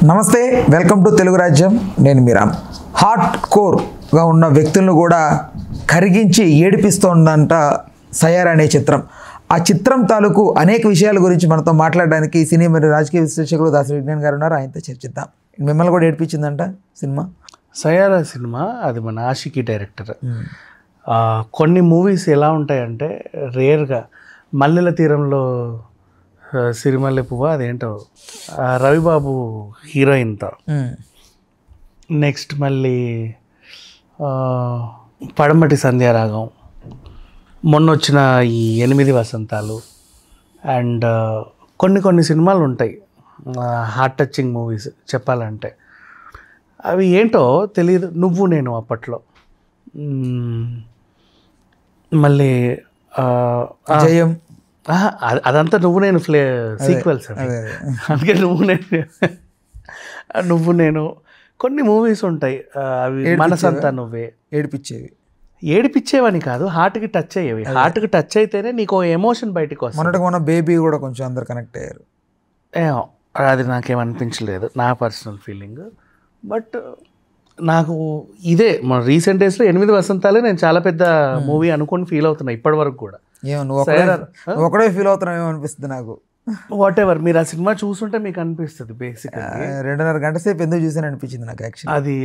నమస్తే, welcome to Telugu రాజ్యం. నేను మీరామ్. హార్ట్ కోర్గా ఉన్న వ్యక్తులను కూడా కరిగించి ఏడిపిస్తోందంట సయ్యారా అనే చిత్రం. ఆ చిత్రం తాలూకు అనేక విషయాల గురించి మనతో మాట్లాడడానికి సినీ మరియు రాజకీయ విశ్లేషకులు దాసరి విజ్ఞాన్ గారు ఉన్నారు. ఆయనతో చర్చిద్దాం. మిమ్మల్ని కూడా ఏడిపించిందంట సినిమా. సయ్యారా సినిమా అది మన ఆషికి డైరెక్టర్. కొన్ని మూవీస్ ఎలా ఉంటాయంటే రేర్గా మల్లెల తీరంలో సిరిమల్లె పువ్వు అదేంటో రవిబాబు హీరోయిన్తో, నెక్స్ట్ మళ్ళీ పడమటి సంధ్యారాగం, మొన్న వచ్చిన ఈ 8 వసంతాలు అండ్ కొన్ని సినిమాలు ఉంటాయి హార్ట్ టచింగ్ మూవీస్ చెప్పాలంటే. అవి ఏంటో తెలియదు. నువ్వు నేను అప్పట్లో, మళ్ళీ జయం, అదంతా నువ్వు నేను సీక్వెల్స్. అందుకే నువ్వు నేను కొన్ని మూవీస్ ఉంటాయి అవి మనసంతా నువ్వే ఏడిపించేవని కాదు, హార్ట్కి టచ్ అయ్యేవి. హార్ట్కి టచ్ అయితేనే నీకు ఎమోషన్ బయటకు వస్తుంది. మొన్న బేబీ కూడా కొంచెం అందరు కనెక్ట్ అయ్యారు. అది నాకేమనిపించలేదు, నా పర్సనల్ ఫీలింగ్. బట్ నాకు ఇదే మన రీసెంట్ డేస్లో 8 వసంతాలే నేను చాలా పెద్ద మూవీ అనుకుని ఫీల్ అవుతున్నా ఇప్పటి వరకు కూడా. నువ్వు ఒకడే ఫీల్ అవుతున్నావు అనిపిస్తుంది నాకు. వాట్ ఎవర్, మీరు ఆ సినిమా చూస్తుంటే మీకు అనిపిస్తుంది. బేసిక్గా 2.5 గంట సేపు ఎందుకు చూసాను అనిపించింది నాకు. యాక్చువల్లీ అది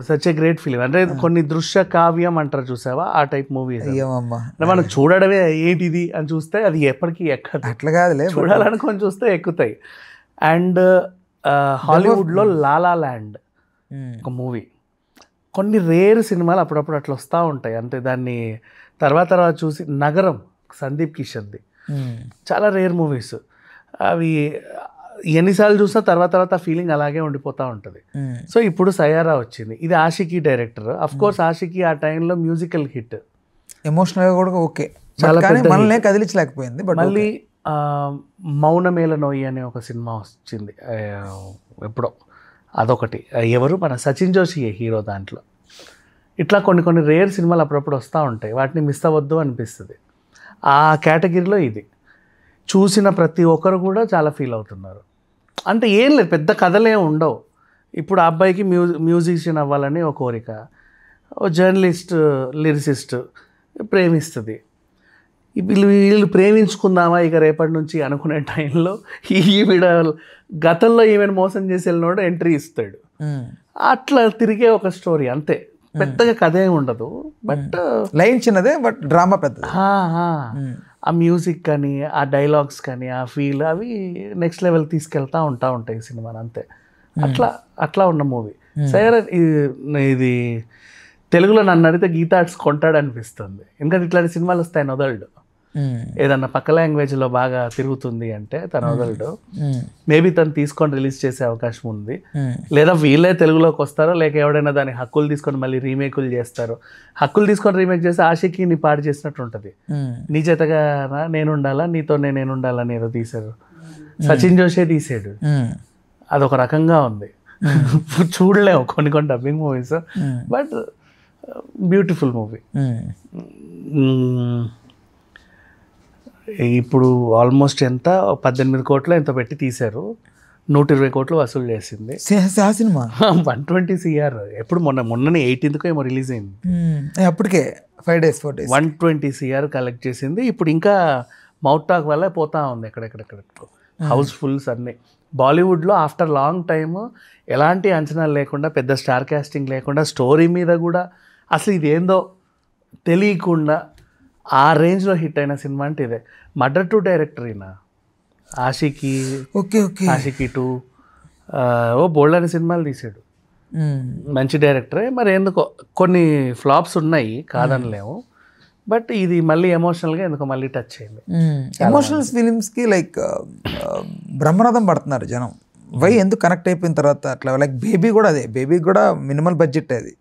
సచ్ ఏ గ్రేట్ ఫిలిం. అంటే కొన్ని దృశ్య కావ్యం అంటారు చూసావా, ఆ టైప్ మూవీ. మనం చూడడమే ఏంటిది అని చూస్తే అది ఎప్పటికీ ఎక్కదు. అట్లా కాదులే, చూడాలనుకొని చూస్తే ఎక్కుతాయి. అండ్ హాలీవుడ్లో లాలా ల్యాండ్ ఒక మూవీ, కొన్ని రేర్ సినిమాలు అప్పుడప్పుడు అట్లా వస్తూ ఉంటాయి. అంటే దాన్ని తర్వాత చూసి నగరం సందీప్ కిషన్ది చాలా రేర్ మూవీస్. అవి ఎన్నిసార్లు చూసినా తర్వాత ఫీలింగ్ అలాగే ఉండిపోతూ ఉంటుంది. సో ఇప్పుడు సయ్యారా వచ్చింది. ఇది Aashiqui director. Of course Aashiqui ఆ టైంలో మ్యూజికల్ హిట్, ఎమోషనల్గా కూడా ఓకే, చాలా మనల్ని కదిలించలేకపోయింది. బట్ మళ్ళీ మౌనమేల నోయి అనే ఒక సినిమా వచ్చింది ఎప్పుడో, అదొకటి. ఎవరు మన సచిన్ జోషి హీరో దాంట్లో. ఇట్లా కొన్ని రేర్ సినిమాలు అప్పుడప్పుడు వస్తూ ఉంటాయి, వాటిని మిస్ అవ్వద్దు అనిపిస్తుంది. ఆ కేటగిరీలో ఇది చూసిన ప్రతి ఒక్కరు కూడా చాలా ఫీల్ అవుతున్నారు. అంటే ఏం లేదు, పెద్ద కథలే ఉండవు. ఇప్పుడు ఆ అబ్బాయికి మ్యూజిషియన్ అవ్వాలని ఒక కోరిక, ఓ జర్నలిస్ట్ లిరిసిస్ట్ ప్రేమిస్తుంది. వీళ్ళు ప్రేమించుకుందామా ఇక రేపటి నుంచి అనుకునే టైంలో ఈవిడ గతంలో ఈమెను మోసం చేసి వెళ్ళినోడు ఎంట్రీ ఇస్తాడు. అట్లా తిరిగే ఒక స్టోరీ అంతే, పెద్దగా కథ ఏమి ఉండదు. బట్ లైన్ చిన్నదే, బట్ డ్రామా పెద్దది. ఆ మ్యూజిక్ కానీ ఆ డైలాగ్స్ కానీ ఆ ఫీల్ అవి నెక్స్ట్ లెవెల్ తీసుకెళ్తూ ఉంటాయి సినిమాని అంతే. అట్లా ఉన్న మూవీ సరే. ఇది తెలుగులో నన్ను అడిగితే గీతా ఆర్ట్స్ కొంటాడు అనిపిస్తుంది. ఎందుకంటే ఇట్లాంటి సినిమాలు వస్తాయని వదలడు. ఏదన్నా పక్క లాంగ్వేజ్లో బాగా తిరుగుతుంది అంటే తను వదలడు. మేబీ తను తీసుకొని రిలీజ్ చేసే అవకాశం ఉంది. లేదా వీళ్ళే తెలుగులోకి వస్తారో, లేక ఎవడైనా దాని హక్కులు తీసుకొని మళ్ళీ రీమేకులు చేస్తారు. హక్కులు తీసుకొని రీమేక్ చేస్తే ఆషికి నీ పాడు చేసినట్టు ఉంటుంది. నీ చేతగా నేనుండాలా, నీతోనే నేనుండాలా అని ఏదో తీశారు, సచిన్ జోషే తీసాడు. అదొక రకంగా ఉంది, చూడలేము కొన్ని dubbing movies. But beautiful movie. ఇప్పుడు ఆల్మోస్ట్ ఎంత 18 కోట్లు ఎంతో పెట్టి తీశారు, 120 కోట్లు వసూలు చేసింది సినిమా. 120 CR. ఎప్పుడు మొన్ననే 18th ఏమో రిలీజ్ అయింది. అప్పటికే 4 days 120 CR కలెక్ట్ చేసింది. ఇప్పుడు ఇంకా మౌత్ టాక్ వల్ల పోతా ఉంది ఎక్కడెక్కడ హౌస్ఫుల్స్ అన్నీ. బాలీవుడ్లో ఆఫ్టర్ లాంగ్ టైమ్ ఎలాంటి అంచనాలు లేకుండా, పెద్ద స్టార్ కాస్టింగ్ లేకుండా, స్టోరీ మీద కూడా అసలు ఇదేందో తెలియకుండా ఆ రేంజ్లో హిట్ అయిన సినిమా అంటే ఇదే. మర్డర్ 2 డైరెక్టర్ ఈయన. ఆషికి, ఆషికి 2, బోల్డ్ అనే సినిమాలు తీసాడు. మంచి డైరెక్టరే. మరి ఎందుకో కొన్ని ఫ్లాప్స్ ఉన్నాయి కాదనలేము, బట్ ఇది మళ్ళీ ఎమోషనల్గా ఎందుకో మళ్ళీ టచ్ అయింది. ఎమోషనల్ ఫిలిమ్స్కి లైక్ బ్రహ్మరథం పడుతున్నారు జనం. ఎందుకు కనెక్ట్ అయిపోయిన తర్వాత అట్లా. లైక్ బేబీ కూడా అదే, బేబీ కూడా మినిమల్ బడ్జెట్ అది.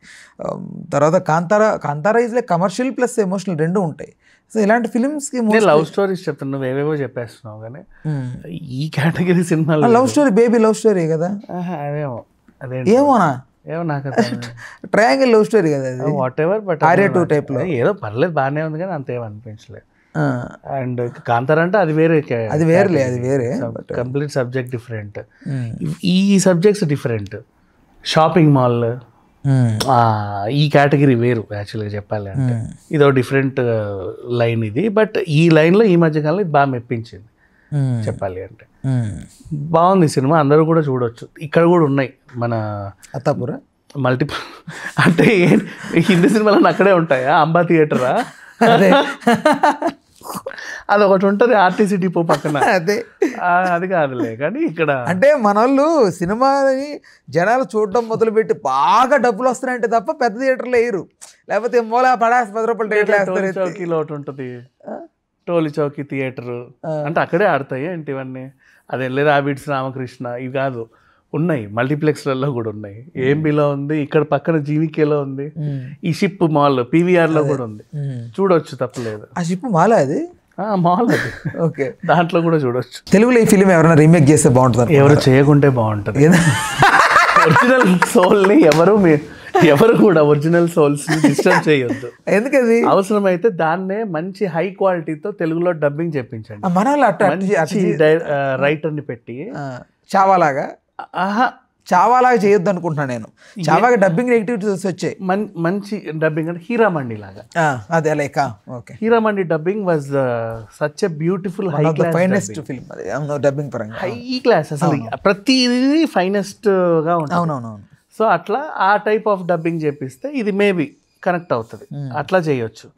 తర్వాత Kantara is like commercial plus emotional రెండు ఉంటాయి. సో ఇలాంటి ఫిలిమ్స్కి లవ్ స్టోరీస్ చెప్తాను, నువ్వు ఏవేవో చెప్పేస్తున్నావు కానీ ఈ కేటగిరీ సినిమాలో love story, baby love story కదా. ఏమోనా, ఏమో నాకు ట్రయాంగిల్ లవ్ స్టోరీ కదా అది. వాట్ ఎవర్, బట్ ఆర్యా 2 టైప్లో ఏదో పర్లేదు, బాగానే ఉంది కానీ అంతేం అనిపించలేదు. అండ్ కాంతార అంటే అది వేరే, అది వేరేలే, అది వేరే, కంప్లీట్ సబ్జెక్ట్ డిఫరెంట్. ఈ సబ్జెక్ట్స్ డిఫరెంట్. షాపింగ్ మాల్ ఈ కేటగిరీ వేరు యాక్చువల్గా చెప్పాలి అంటే. ఇదో డిఫరెంట్ లైన్ ఇది. బట్ ఈ లైన్లో ఈ మధ్యకాలంలో ఇది బాగా మెప్పించింది చెప్పాలి అంటే. బాగుంది సినిమా, అందరూ కూడా చూడొచ్చు. ఇక్కడ కూడా ఉన్నాయి మన అత్తాపుర మల్టిపుల్ అంటే హిందీ సినిమాలన్నీ అక్కడే ఉంటాయా? అంబా థియేటరా అది ఒకటి ఉంటుంది ఆర్టీసీ డిపో పక్కన. అదే అది కాదులే కానీ ఇక్కడ అంటే మన వాళ్ళు సినిమాని జనాలు చూడడం మొదలుపెట్టి బాగా డబ్బులు వస్తున్నాయంటే తప్ప పెద్ద థియేటర్లో వేయరు. లేకపోతే మూల పడాస్ 10 రూపాయలు థియేటర్ వేస్తారు. చౌకీలో ఒకటి ఉంటుంది, టోలీ చౌకీ థియేటర్ అంటే అక్కడే ఆడతాయి ఏంటి ఇవన్నీ. అదే లేదా రాబిట్స్, రామకృష్ణ ఇవి కాదు, ఉన్నాయి మల్టీప్లెక్స్లలో కూడా ఉన్నాయి. ఏఎంబిలో ఉంది, ఇక్కడ పక్కన జీవికేలో ఉంది, ఈ షిప్ మాల్ పీవీఆర్లో కూడా ఉంది, చూడొచ్చు తప్పలేదు. ఆ షిప్ మాల్ అది మాల్ అది ఓకే, దాంట్లో కూడా చూడొచ్చు. తెలుగులో ఈ ఫిలిం ఎవరైనా రీమేక్ చేస్తే బాగుంటుంది? ఎవరు చేయకుంటే బాగుంటుంది. ఒరిజినల్ సోల్ని ఎవరు కూడా ఒరిజినల్ సోల్స్ డిస్టర్బ్ చేయొద్దు. ఎందుకది? అవసరమైతే దాన్నే మంచి హై క్వాలిటీతో తెలుగులో డబ్బింగ్ చెప్పించండి. మన రైటర్ని పెట్టి చావాలాగా చావాలాగా చేయొద్దు అనుకుంటున్నాను నేను. చావాగా డబ్బింగ్ నెగిటివిటీస్ వచ్చాయి. మంచి డబ్బింగ్ అంటే హీరామండి లాగా. అదే like okay, Heeramandi dubbing was such a beautiful high class finest film అది డబ్బింగ్ పరంగా. హై క్లాస్ అసలు ప్రతిదీ ఫైనెస్ట్ గా ఉంటుంది. అవునవునవును. సో అట్లా ఆ టైప్ ఆఫ్ డబ్బింగ్ చేపిస్తే ఇది మేబీ కనెక్ట్ అవుతుంది. అట్లా చేయొచ్చు.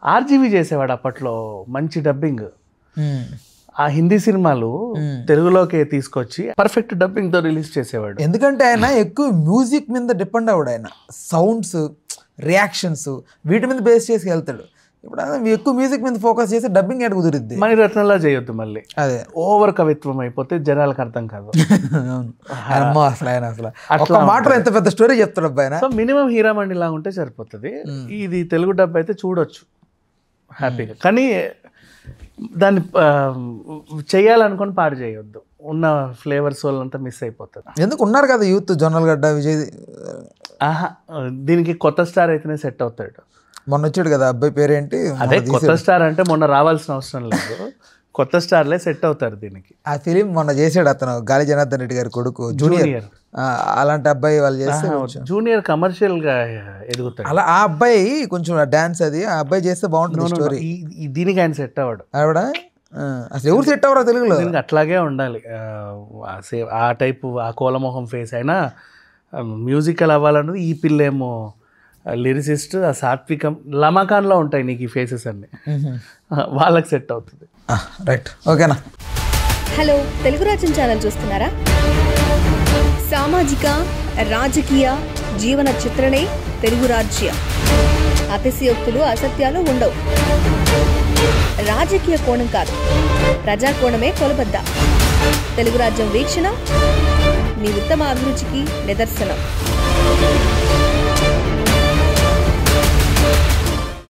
ఆర్జీవి చేసేవాడు అప్పట్లో మంచి డబ్బింగ్. ఆ హిందీ సినిమాలు తెలుగులోకి తీసుకొచ్చి పర్ఫెక్ట్ డబ్బింగ్ తో రిలీజ్ చేసేవాడు. ఎందుకంటే ఆయన ఎక్కువ మ్యూజిక్ మీద డిపెండ్ అవ్వడు. ఆయన సౌండ్స్, రియాక్షన్స్ వీటి మీద బేస్ చేసి వెళ్తాడు. ఇప్పుడు ఎక్కువ మ్యూజిక్ మీద ఫోకస్ చేసి డబ్బింగ్ ఎక్కడ కుదిరిద్ది? మణిరత్నంలా చేయొద్దు మళ్ళీ. అదే ఓవర్ కవిత్వం అయిపోతే జనాలకు అర్థం కాదు. అసలు ఆయన అసలు మాటలో ఎంత పెద్ద స్టోరీ చెప్తాడు అబ్బాయి. సో మినిమం హీరామండి లాగా ఉంటే సరిపోతుంది. ఇది తెలుగు డబ్బు అయితే చూడొచ్చు హ్యాపీగా. కానీ దాన్ని చేయాలనుకొని పాడు చేయొద్దు. ఉన్న ఫ్లేవర్స్ వాళ్ళంతా మిస్ అయిపోతుంది. ఎందుకు ఉన్నారు కదా యూత్, జొన్నలగడ్డ, విజయ్. దీనికి కొత్త స్టార్ అయితేనే సెట్ అవుతాడు. మొన్న వచ్చాడు కదా అబ్బాయి పేరేంటి? అదే కొత్త స్టార్ అంటే మొన్న రావాల్సిన అవసరం లేదు, కొత్త స్టార్లే సెట్ అవుతారు దీనికి. ఆ ఫిలిం మొన్న చేసాడు అతను, గాలి జనార్దన్ రెడ్డి గారి కొడుకు జూనియర్. అలాంటి అబ్బాయి వాళ్ళు చేస్తే జూనియర్ కమర్షియల్ గా ఎదుగుతాడు. అలా ఆ అబ్బాయి కొంచెం డాన్స్ అది ఆ అబ్బాయి చేస్తే బాగుంటుంది స్టోరీ. దీనికి ఆయన సెట్ అవ్వడు. ఆవిడ అసలు ఎవరు సెట్ అవ్వరా తెలుగులో? అట్లాగే ఉండాలి ఆ టైపు, ఆ కోలమోహం ఫేస్ అయినా మ్యూజికల్ అవ్వాలన్నది. ఈ పిల్లేమో లిరిసిస్ట్, ఆ సాత్వికం, లమాకాన్లో ఉంటాయి నీకు ఈ ఫేసెస్ అన్ని, వాళ్ళకి సెట్ అవుతుంది. రైట్, ఓకేనా? హలో, తెలుగు రాజ్యం ఛానల్ చూస్తున్నారా? సామాజిక, రాజకీయ, జీవన చిత్రణే తెలుగు రాజ్యం. అతిశయోక్తులు, అసత్యాలు ఉండవు. రాజకీయ కోణం కాదు, ప్రజా కోణమే కొలబద్ద. తెలుగు రాజ్యం వీక్షణ మీ ఉత్తమ అభిరుచికి నిదర్శనం.